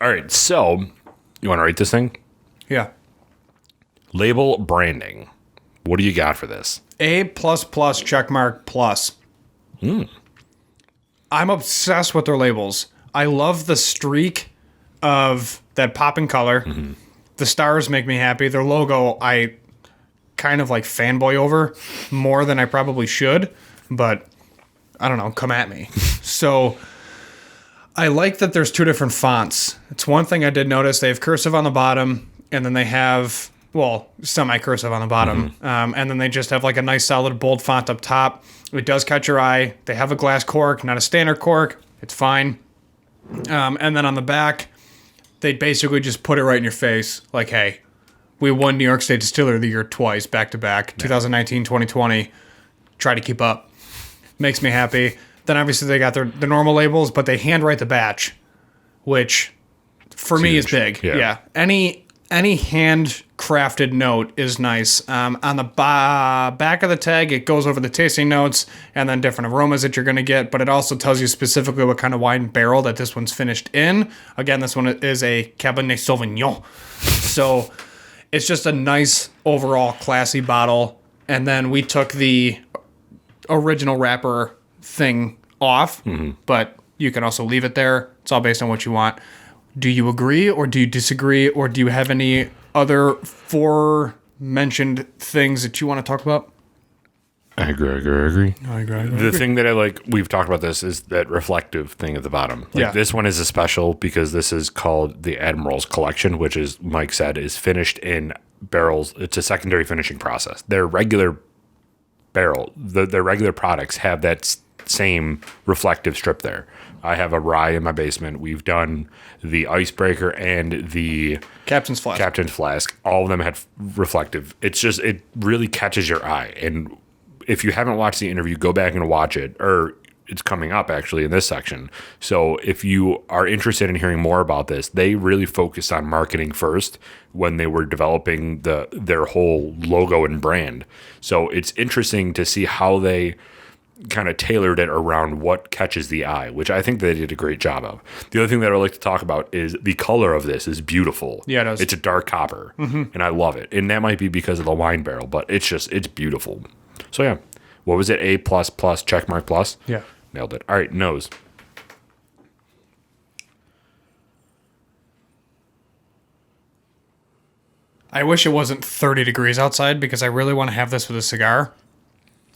All right, so you want to rate this thing? Yeah. Label branding. What do you got for this? A++ checkmark plus. I'm obsessed with their labels. I love the streak of that pop in color. Mm-hmm. The stars make me happy. Their logo, I kind of like fanboy over more than I probably should, but I don't know, come at me. So I like that there's two different fonts. It's one thing I did notice. They have cursive on the bottom, and then they have, well, semi-cursive on the bottom. Mm-hmm. And then they just have like a nice solid bold font up top. It does catch your eye. They have a glass cork, not a standard cork. It's fine. And then on the back, they basically just put it right in your face. Like, hey, we won New York State Distiller of the Year twice, back to back, 2019, 2020. Try to keep up. Makes me happy. Then obviously they got the normal labels, but they handwrite the batch, which for me is big. Yeah. Any handcrafted note is nice. On the back of the tag, it goes over the tasting notes and then different aromas that you're going to get, but it also tells you specifically what kind of wine barrel that this one's finished in. Again, this one is a Cabernet Sauvignon. So it's just a nice overall classy bottle. And then we took the original wrapper thing off, but you can also leave it there. It's all based on what you want. Do you agree or do you disagree, or do you have any other forementioned things that you want to talk about? I agree. The thing that I like, we've talked about this, is that reflective thing at the bottom. This one is a special because this is called the Admiral's Collection, which is, Mike said, is finished in barrels. It's a secondary finishing process. Their regular barrel, their regular products have that same reflective strip there. I have a rye in my basement. We've done the Icebreaker and the Captain's Flask. All of them had reflective. It's just, it really catches your eye. And if you haven't watched the interview, go back and watch it, or it's coming up actually in this section. So if you are interested in hearing more about this, they really focused on marketing first when they were developing their whole logo and brand. So it's interesting to see how they kind of tailored it around what catches the eye, which I think they did a great job of. The other thing that I would like to talk about is the color of this is beautiful. Yeah, it is. It's a dark copper, and I love it. And that might be because of the wine barrel, but it's beautiful. So yeah, what was it? A++ checkmark plus? Yeah. Nailed it. All right, nose. I wish it wasn't 30 degrees outside because I really want to have this with a cigar,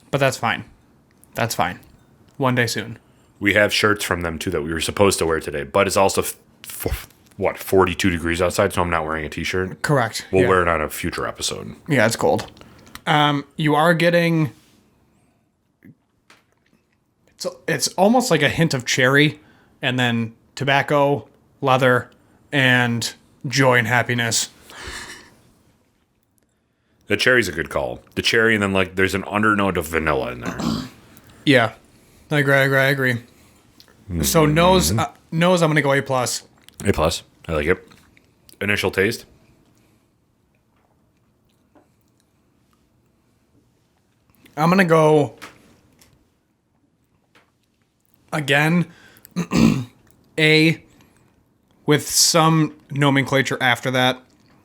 but that's fine. That's fine. One day soon. We have shirts from them, too, that we were supposed to wear today, but it's also, 42 degrees outside, so I'm not wearing a t-shirt? Correct. We'll wear it on a future episode. Yeah, it's cold. You are getting... It's almost like a hint of cherry, and then tobacco, leather, and joy and happiness. The cherry's a good call. The cherry, and then like there's an undernote of vanilla in there. Yeah, I agree. Mm-hmm. So nose, I'm gonna go A+. A+. I like it. Initial taste. I'm gonna go again A with some nomenclature after that.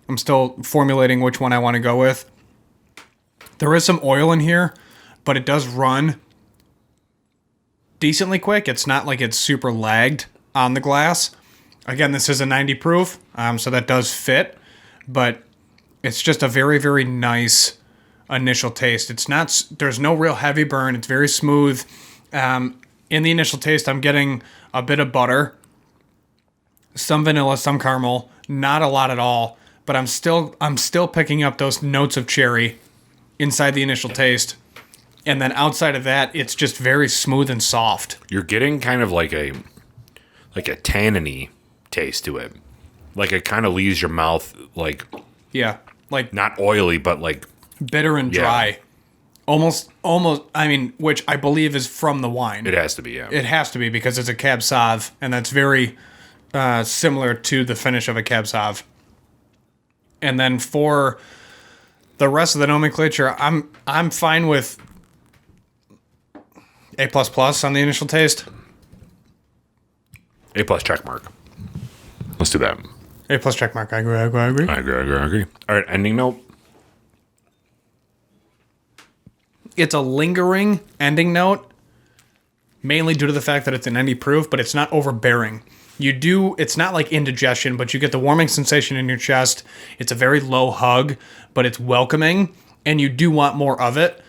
I'm still formulating which one I want to go with. There is some oil in here, but it does run decently quick. It's not like it's super lagged on the glass. Again, this is a 90 proof, so that does fit, but it's just a very, very nice initial taste. It's not, there's no real heavy burn. It's very smooth. In the initial taste, I'm getting a bit of butter, some vanilla, some caramel, not a lot at all, but I'm still picking up those notes of cherry inside the initial taste. And then outside of that, it's just very smooth and soft. You're getting kind of like a tanniny taste to it. Like it kind of leaves your mouth like... Yeah. Like not oily, but like... bitter and dry. Yeah. Almost, I mean, which I believe is from the wine. It has to be, yeah. It has to be because it's a Cab Sauv, and that's very similar to the finish of a Cab Sauv. And then for the rest of the nomenclature, I'm fine with A++ on the initial taste. A+ check mark. Let's do that. A plus check mark. I agree. I agree. I agree. I agree. All right, ending note. It's a lingering ending note, mainly due to the fact that it's an ND proof, but it's not overbearing. It's not like indigestion, but you get the warming sensation in your chest. It's a very low hug, but it's welcoming, and you do want more of it.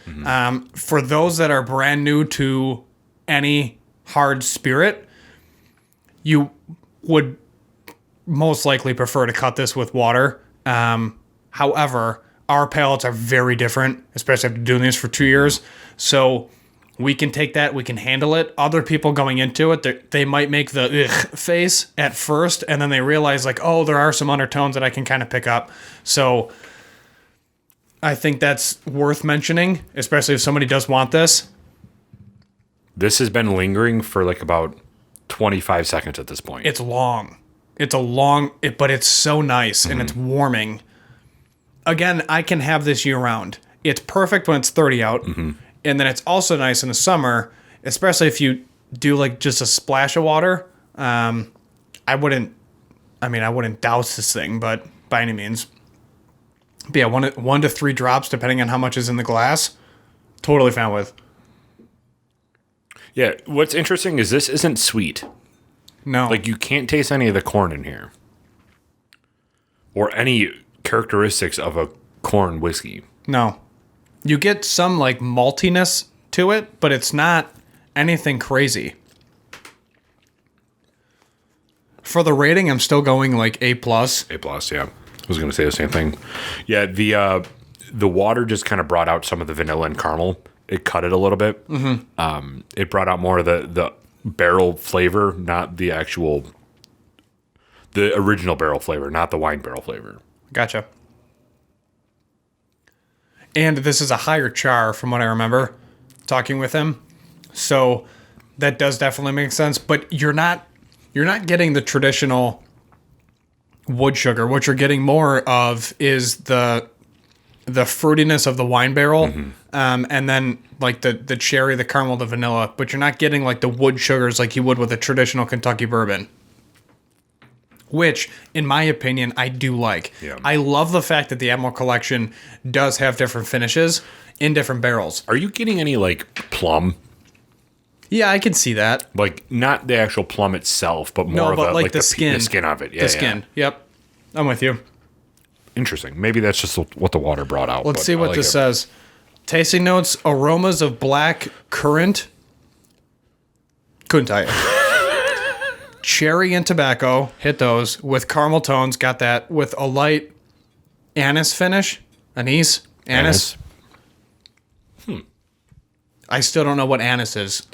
For those that are brand new to any hard spirit, you would most likely prefer to cut this with water. However, our palates are very different, especially after doing this for 2 years. So we can take that, we can handle it. Other people going into it, they might make the ugh face at first, and then they realize like, oh, there are some undertones that I can kind of pick up. So I think that's worth mentioning, especially if somebody does want this. This has been lingering for like about 25 seconds at this point. It's long. But it's so nice, and it's warming. Again, I can have this year round. It's perfect when it's 30 out. And then it's also nice in the summer, especially if you do like just a splash of water. I wouldn't douse this thing, but by any means. But yeah, 1 to 3 drops, depending on how much is in the glass. Totally fine with. Yeah, what's interesting is this isn't sweet. No. Like, you can't taste any of the corn in here. Or any characteristics of a corn whiskey. No. You get some, like, maltiness to it, but it's not anything crazy. For the rating, I'm still going, like, A+. A+, yeah. I was going to say the same thing. Yeah, the water just kind of brought out some of the vanilla and caramel. It cut it a little bit. It brought out more of the barrel flavor, not the original barrel flavor, not the wine barrel flavor. Gotcha. And this is a higher char from what I remember talking with him. So that does definitely make sense, but you're not getting the traditional wood sugar. What you're getting more of is the fruitiness of the wine barrel, and then like the cherry, the caramel, the vanilla, but you're not getting like the wood sugars like you would with a traditional Kentucky bourbon. Which, in my opinion, I do like. Yeah. I love the fact that the Admiral Collection does have different finishes in different barrels. Are you getting any, like, plum? Yeah, I can see that. Like, not the actual plum itself, but more like the skin. The skin of it. Yeah, the skin. Yep. I'm with you. Interesting. Maybe that's just what the water brought out. Let's see what this says. Tasting notes, aromas of black currant. Couldn't tell you. Cherry and tobacco, hit those. With caramel tones, got that. With a light anise finish. Anise? Anise? I still don't know what anise is.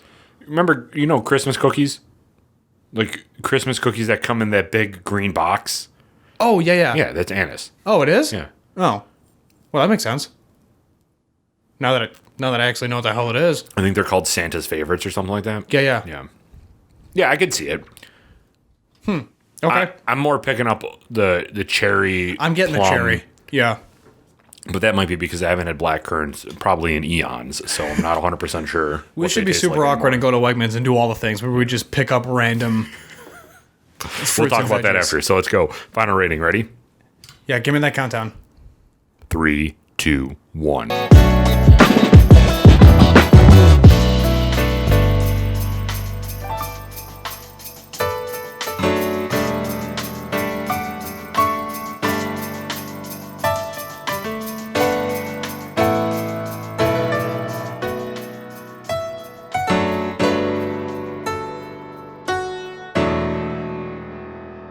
Remember, Christmas cookies? Like Christmas cookies that come in that big green box? Oh, yeah. Yeah, that's anise. Oh, it is? Yeah. Oh. Well, that makes sense. Now that I actually know what the hell it is. I think they're called Santa's favorites or something like that. Yeah. Yeah, I could see it. Okay. I'm more picking up the cherry. I'm getting plum, the cherry. Yeah. But that might be because I haven't had black currants probably in eons, so I'm not 100% sure. We should be super awkward and go to Wegmans and do all the things where we just pick up random We'll talk about that after. So let's go. Final rating. Ready? Yeah, give me that countdown. 3, 2, 1.